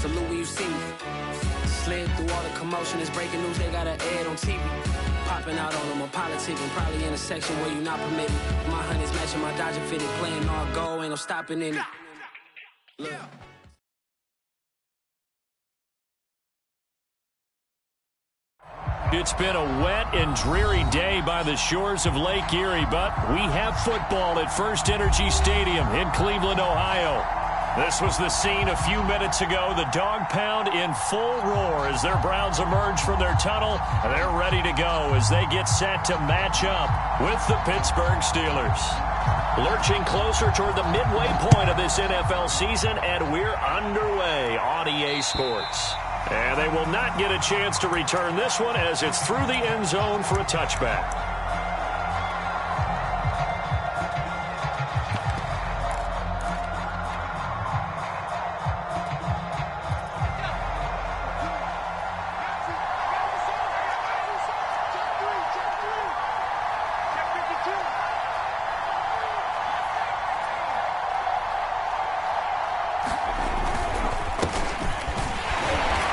salute when you see me. Slid through all the commotion, it's breaking news, they got an ad on TV. Popping out on them, I'm politicking, probably in a section where you not permitted. My honey's matching my Dodger fitted, playing all goal, ain't no stopping in it. Look. It's been a wet and dreary day by the shores of Lake Erie, but we have football at First Energy Stadium in Cleveland, Ohio. This was the scene a few minutes ago. The dog pound in full roar as their Browns emerge from their tunnel. They're ready to go as they get set to match up with the Pittsburgh Steelers. Lurching closer toward the midway point of this NFL season, and we're underway on EA Sports. And they will not get a chance to return this one as it's through the end zone for a touchback.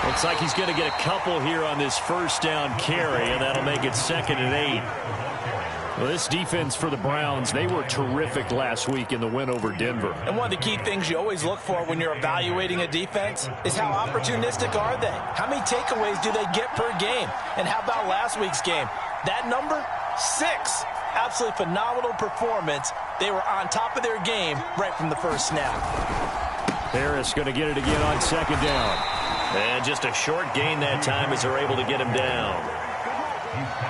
Looks like he's going to get a couple here on this first down carry, and that'll make it 2nd and 8. Well, this defense for the Browns, they were terrific last week in the win over Denver. And one of the key things you always look for when you're evaluating a defense is how opportunistic are they? How many takeaways do they get per game? And how about last week's game? That number? 6. Absolutely phenomenal performance. They were on top of their game right from the first snap. Harris going to get it again on 2nd down. And just a short gain that time as they're able to get him down.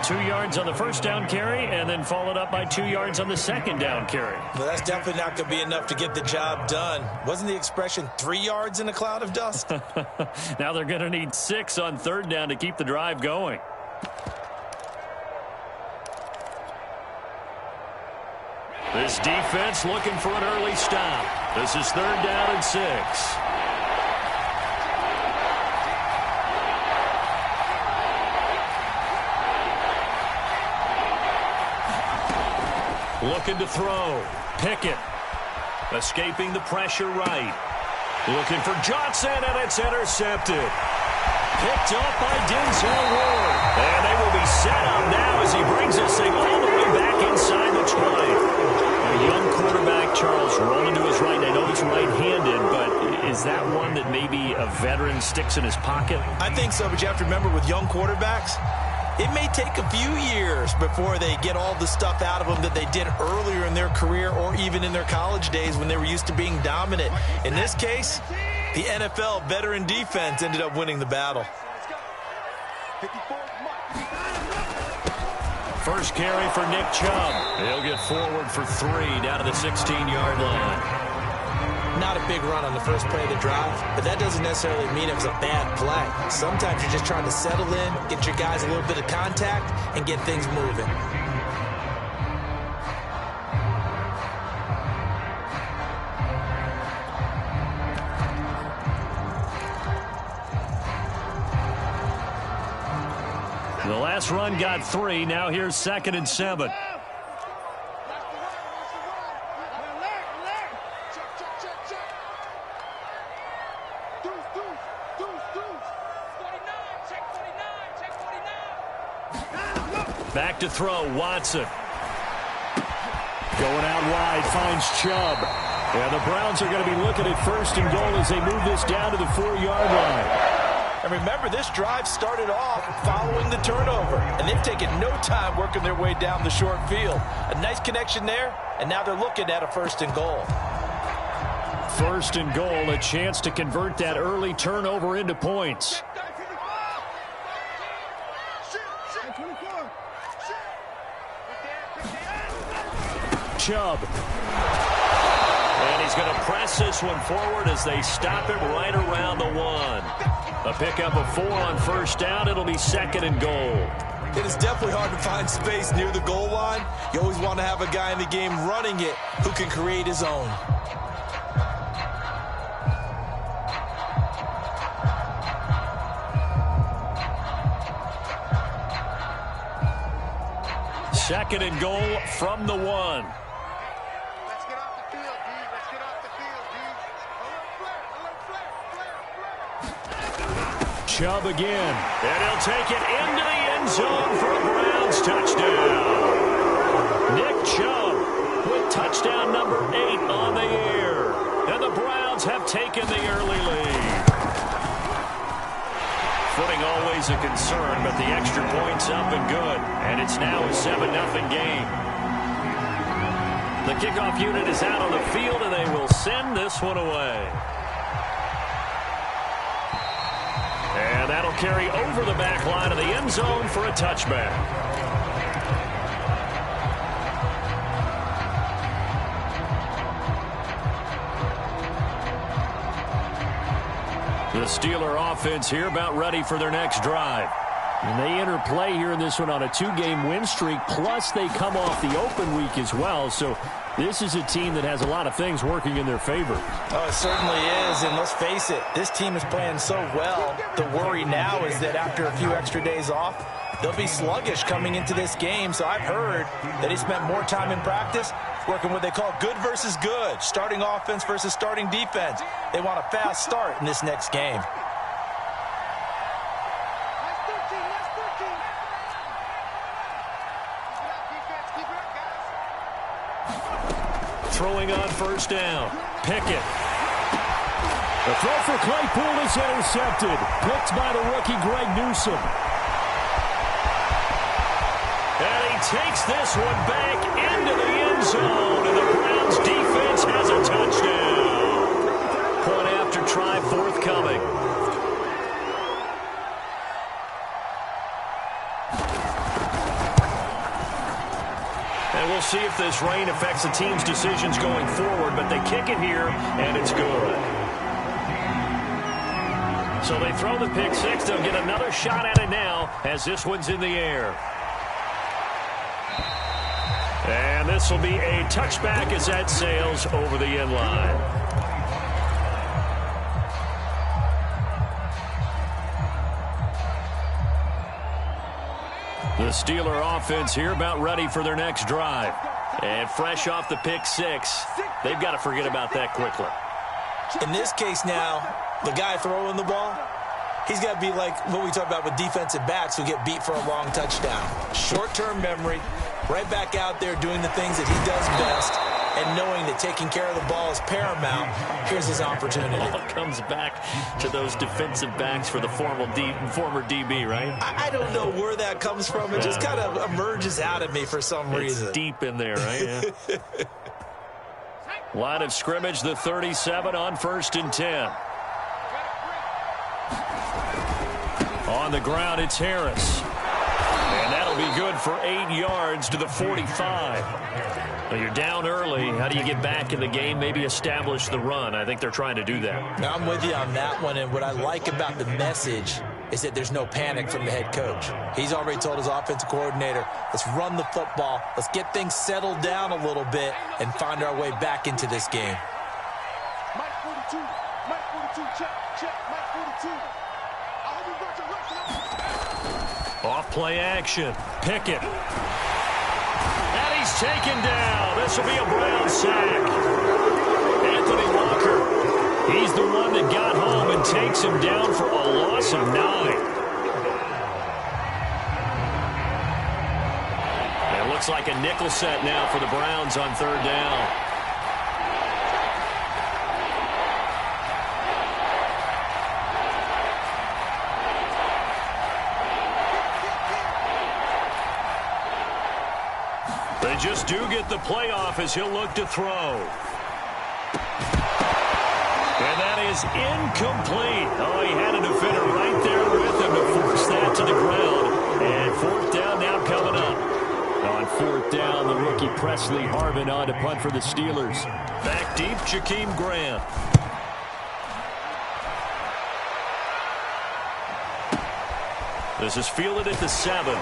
2 yards on the first down carry, and then followed up by 2 yards on the second down carry. Well, that's definitely not going to be enough to get the job done. Wasn't the expression 3 yards in a cloud of dust? Now they're going to need 6 on 3rd down to keep the drive going. This defense looking for an early stop. This is 3rd down and 6. Looking to throw. Pickett. Escaping the pressure right. Looking for Johnson, and it's intercepted. Picked up by Denzel Ward. And they will be set up now as he brings this thing all the way back inside the 20. A young quarterback, Charles, rolling to his right. And I know he's right-handed, but is that one that maybe a veteran sticks in his pocket? I think so, but you have to remember with young quarterbacks, it may take a few years before they get all the stuff out of them that they did earlier in their career or even in their college days when they were used to being dominant. In this case, the NFL veteran defense ended up winning the battle. First carry for Nick Chubb. He'll get forward for 3 down to the 16-yard line. Not a big run on the first play of the drive, but that doesn't necessarily mean it was a bad play. Sometimes you're just trying to settle in, get your guys a little bit of contact, and get things moving. The last run got 3. Now here's 2nd and 7. Back to throw, Watson. Going out wide, finds Chubb. And the Browns are going to be looking at 1st and goal as they move this down to the 4-yard line. And remember, this drive started off following the turnover. And they've taken no time working their way down the short field. A nice connection there, and now they're looking at a 1st and goal. 1st and goal, a chance to convert that early turnover into points. Chubb. And he's going to press this one forward as they stop it right around the 1. A pickup of 4 on 1st down. It'll be 2nd and goal. It is definitely hard to find space near the goal line. You always want to have a guy in the game running it who can create his own. Second and goal from the 1. Chubb again. And he'll take it into the end zone for a Browns touchdown. Nick Chubb with touchdown number 8 on the year. And the Browns have taken the early lead. Footing always a concern, but the extra point's up and good. And it's now a 7-0 game. The kickoff unit is out on the field, and they will send this one away. And that'll carry over the back line of the end zone for a touchback. The Steeler offense here about ready for their next drive. And they enter play here in this one on a 2-game win streak, plus they come off the open week as well. So this is a team that has a lot of things working in their favor. Oh, it certainly is, and let's face it, this team is playing so well. The worry now is that after a few extra days off, they'll be sluggish coming into this game. So I've heard that he spent more time in practice working what they call good versus good, starting offense versus starting defense. They want a fast start in this next game. Throwing on first down. Pickett. The throw for Claypool is intercepted. Picked by the rookie Greg Newsome. And he takes this one back into the end zone. And the Browns defense has a touchdown. Point after try forthcoming. And we'll see if this rain affects the team's decisions going forward, but they kick it here, and it's good. So they throw the pick six. They'll get another shot at it now as this one's in the air. And this will be a touchback as that sails over the end line. The Steeler offense here about ready for their next drive. And fresh off the pick six, they've got to forget about that quickly. In this case now, the guy throwing the ball, he's got to be like what we talk about with defensive backs who get beat for a long touchdown. Short-term memory, right back out there doing the things that he does best, and knowing that taking care of the ball is paramount. Here's his opportunity. It all comes back to those defensive backs for the former DB, right? I don't know where that comes from. It just kind of emerges out of me for some reason. It's deep in there, right? Yeah. Line of scrimmage, the 37 on 1st and 10. On the ground, it's Harris. And that'll be good for 8 yards to the 45. Well, you're down early. How do you get back in the game? Maybe establish the run. I think they're trying to do that. Now, I'm with you on that one, and what I like about the message is that there's no panic from the head coach. He's already told his offensive coordinator, let's run the football, let's get things settled down a little bit, and find our way back into this game. Mike 42, check, Mike 42. Off play action. Pickett. And he's taken down. This will be a Brown sack. Anthony Walker. He's the one that got home and takes him down for a loss of 9. It looks like a nickel set now for the Browns on 3rd down. They just do get the playoff as he'll look to throw. And that is incomplete. Oh, he had a defender right there with him to force that to the ground. And 4th down now coming up. On 4th down, the rookie Presley Harvin on to punt for the Steelers. Back deep, Jakeem Grant. This is fielded at the 7.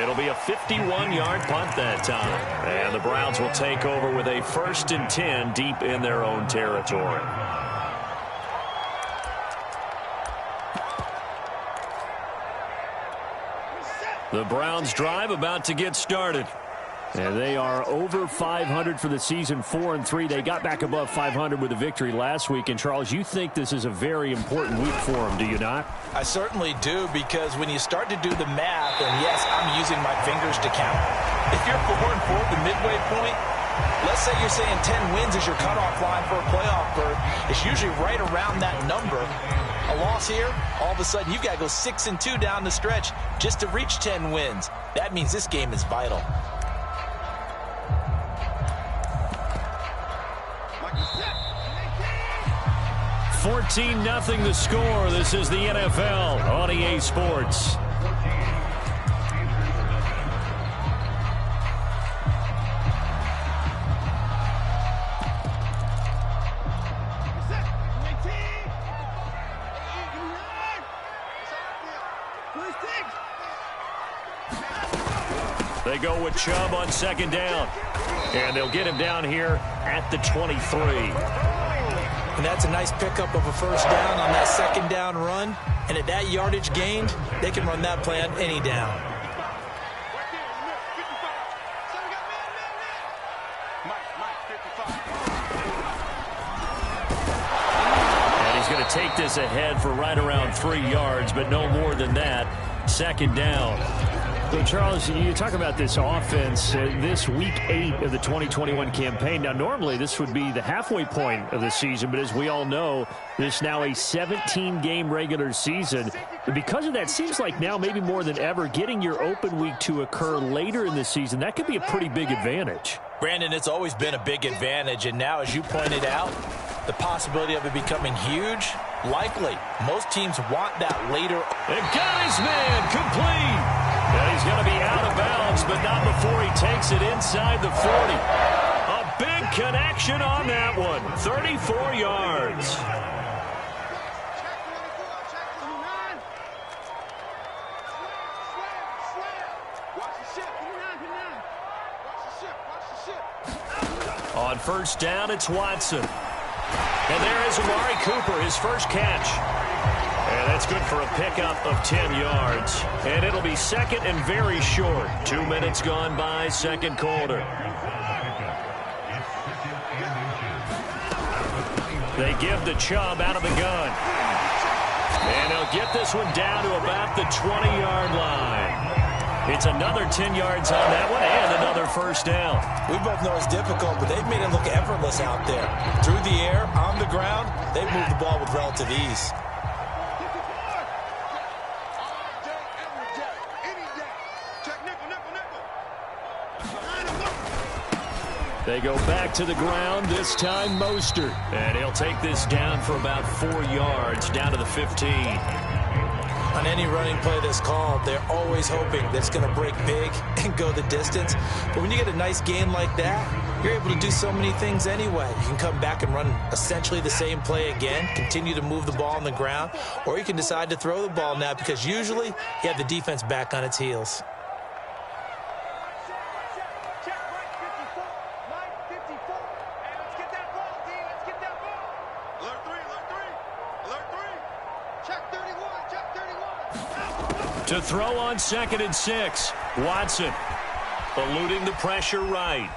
It'll be a 51-yard punt that time. And the Browns will take over with a 1st and 10 deep in their own territory. The Browns drive about to get started. And they are over 500 for the season, 4-3. They got back above 500 with a victory last week. And, Charles, you think this is a very important week for them, do you not? I certainly do, because when you start to do the math, and yes, I'm using my fingers to count. If you're 4-4 at the midway point, let's say you're saying 10 wins is your cutoff line for a playoff berth. It's usually right around that number. A loss here, all of a sudden you've got to go 6-2 down the stretch just to reach 10 wins. That means this game is vital. 14-0 the score. This is the NFL on EA Sports. They go with Chubb on second down. And they'll get him down here at the 23. And that's a nice pickup of a first down on that second down run. And at that yardage gained, they can run that play on any down. And he's going to take this ahead for right around 3 yards, but no more than that. Second down. So, Charles, you talk about this offense, this week 8 of the 2021 campaign. Now, normally this would be the halfway point of the season, but as we all know, there's now a 17-game regular season. And because of that, seems like now maybe more than ever, getting your open week to occur later in the season, that could be a pretty big advantage. Brandon, it's always been a big advantage, and now, as you pointed out, the possibility of it becoming huge, likely. Most teams want that later. And got his man complete. And he's going to be out of bounds, but not before he takes it inside the 40. A big connection on that one. 34 yards. On first down, it's Watson. And there is Amari Cooper, his first catch. And that's good for a pickup of 10 yards. And it'll be second and very short. 2 minutes gone by, second quarter. They give the Chubb out of the gun. And he'll get this one down to about the 20-yard line. It's another 10 yards on that one and another first down. We both know it's difficult, but they've made it look effortless out there. Through the air, on the ground, they've moved the ball with relative ease. They go back to the ground, this time Mostert. And he'll take this down for about 4 yards, down to the 15. On any running play that's called, they're always hoping that it's going to break big and go the distance. But when you get a nice gain like that, you're able to do so many things anyway. You can come back and run essentially the same play again, continue to move the ball on the ground, or you can decide to throw the ball now because usually you have the defense back on its heels. To throw on 2nd and 6. Watson eluding the pressure right.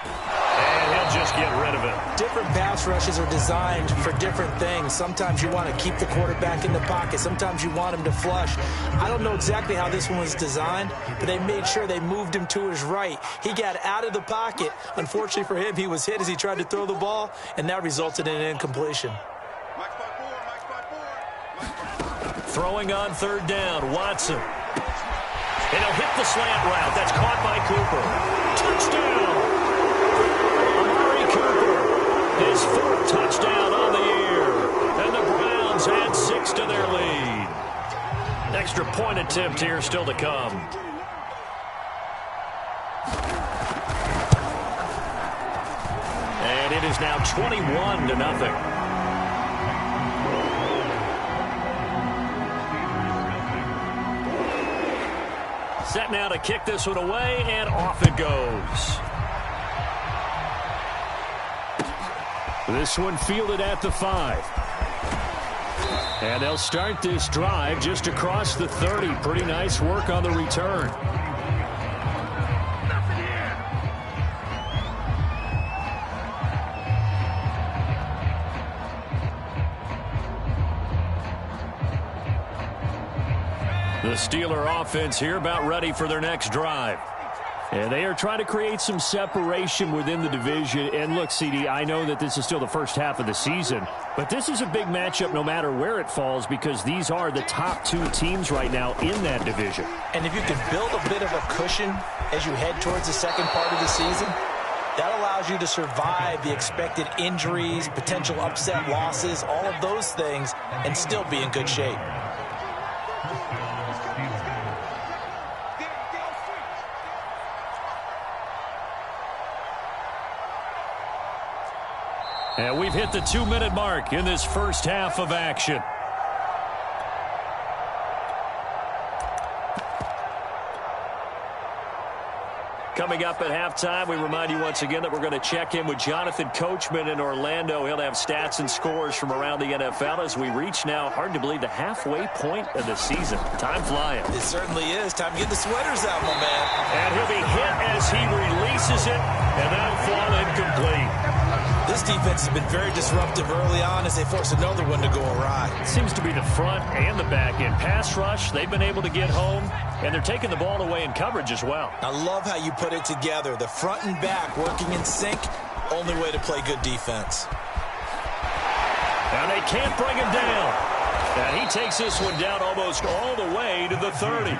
And he'll just get rid of it. Different pass rushes are designed for different things. Sometimes you want to keep the quarterback in the pocket. Sometimes you want him to flush. I don't know exactly how this one was designed, but they made sure they moved him to his right. He got out of the pocket. Unfortunately for him, he was hit as he tried to throw the ball, and that resulted in an incompletion. Throwing on 3rd down, Watson. And he'll hit the slant route. That's caught by Cooper. Touchdown! Amari Cooper, his 4th touchdown on the year. And the Browns add 6 to their lead. Extra point attempt here still to come. And it is now 21-0. Set now to kick this one away, and off it goes. This one fielded at the 5. And they'll start this drive just across the 30. Pretty nice work on the return. The Steeler offense here about ready for their next drive. And they are trying to create some separation within the division. And look, CD, I know that this is still the first half of the season, but this is a big matchup no matter where it falls because these are the top two teams right now in that division. And if you can build a bit of a cushion as you head towards the second part of the season, that allows you to survive the expected injuries, potential upset losses, all of those things, and still be in good shape. And we've hit the 2-minute mark in this first half of action. Coming up at halftime, we remind you once again that we're going to check in with Jonathan Coachman in Orlando. He'll have stats and scores from around the NFL as we reach now, hard to believe, the halfway point of the season. Time flying. It certainly is. Time to get the sweaters out, my man. And he'll be hit as he releases it, and that'll fall incomplete. This defense has been very disruptive early on as they force another one to go awry. It seems to be the front and the back end. Pass rush, they've been able to get home, and they're taking the ball away in coverage as well. I love how you put it together. The front and back working in sync, only way to play good defense. Now they can't bring him down. And he takes this one down almost all the way to the 30.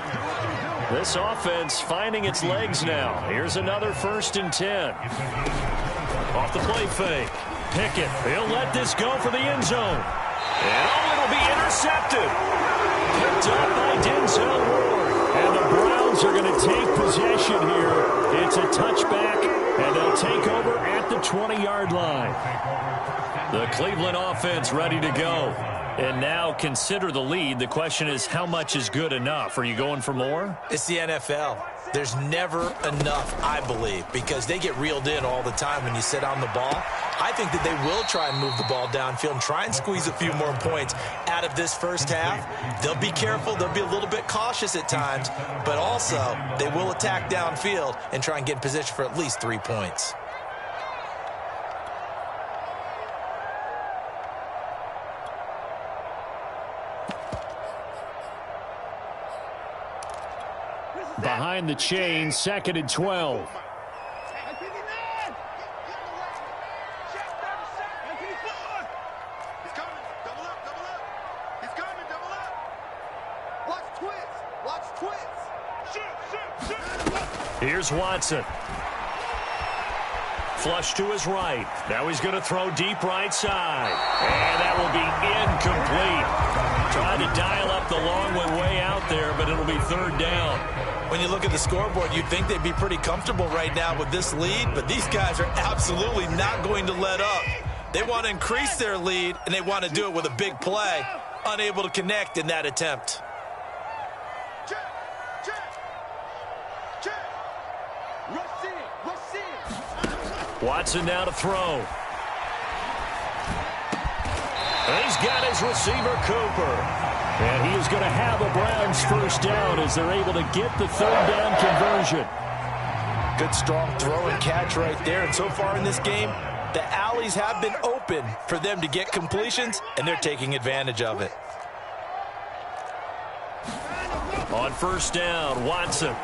This offense finding its legs now. Here's another 1st and 10. Off the play fake. Pickett, he'll let this go for the end zone. And it'll be intercepted. Picked up by Denzel Ward. And the Browns are going to take possession here. It's a touchback, and they'll take over at the 20-yard line. The Cleveland offense ready to go. And now consider the lead. The question is, how much is good enough? Are you going for more? It's the NFL. There's never enough, I believe, because they get reeled in all the time when you sit on the ball. I think that they will try and move the ball downfield and try and squeeze a few more points out of this first half. They'll be careful. They'll be a little bit cautious at times, but also they will attack downfield and try and get in position for at least 3 points. Behind the chain, 2nd and 12. Here's Watson. Flush to his right. Now he's going to throw deep right side. And that will be incomplete. Trying to dial up the long one way out there, but it'll be 3rd down. When you look at the scoreboard, you'd think they'd be pretty comfortable right now with this lead, but these guys are absolutely not going to let up. They want to increase their lead, and they want to do it with a big play. Unable to connect in that attempt. Watson now to throw. He's got his receiver, Cooper. And he is going to have a Browns 1st down as they're able to get the 3rd down conversion. Good strong throw and catch right there. And so far in this game, the alleys have been open for them to get completions, and they're taking advantage of it. On 1st down, Watson.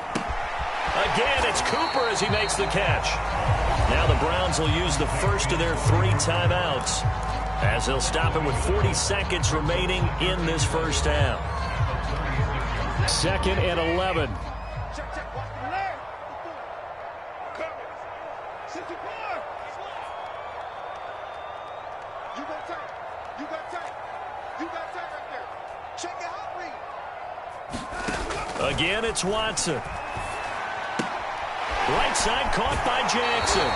Again, it's Cooper as he makes the catch. Now the Browns will use the first of their 3 timeouts as they'll stop it with 40 seconds remaining in this first half. 2nd and 11. Again, it's Watson. Right side caught by Jackson.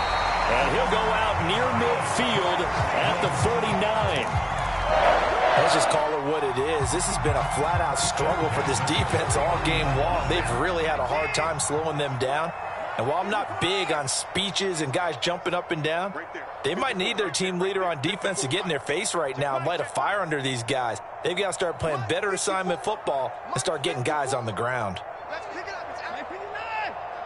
And he'll go out near midfield at the 49. Let's just call it what it is. This has been a flat-out struggle for this defense all game long. They've really had a hard time slowing them down. And while I'm not big on speeches and guys jumping up and down, they might need their team leader on defense to get in their face right now and light a fire under these guys. They've got to start playing better assignment football and start getting guys on the ground.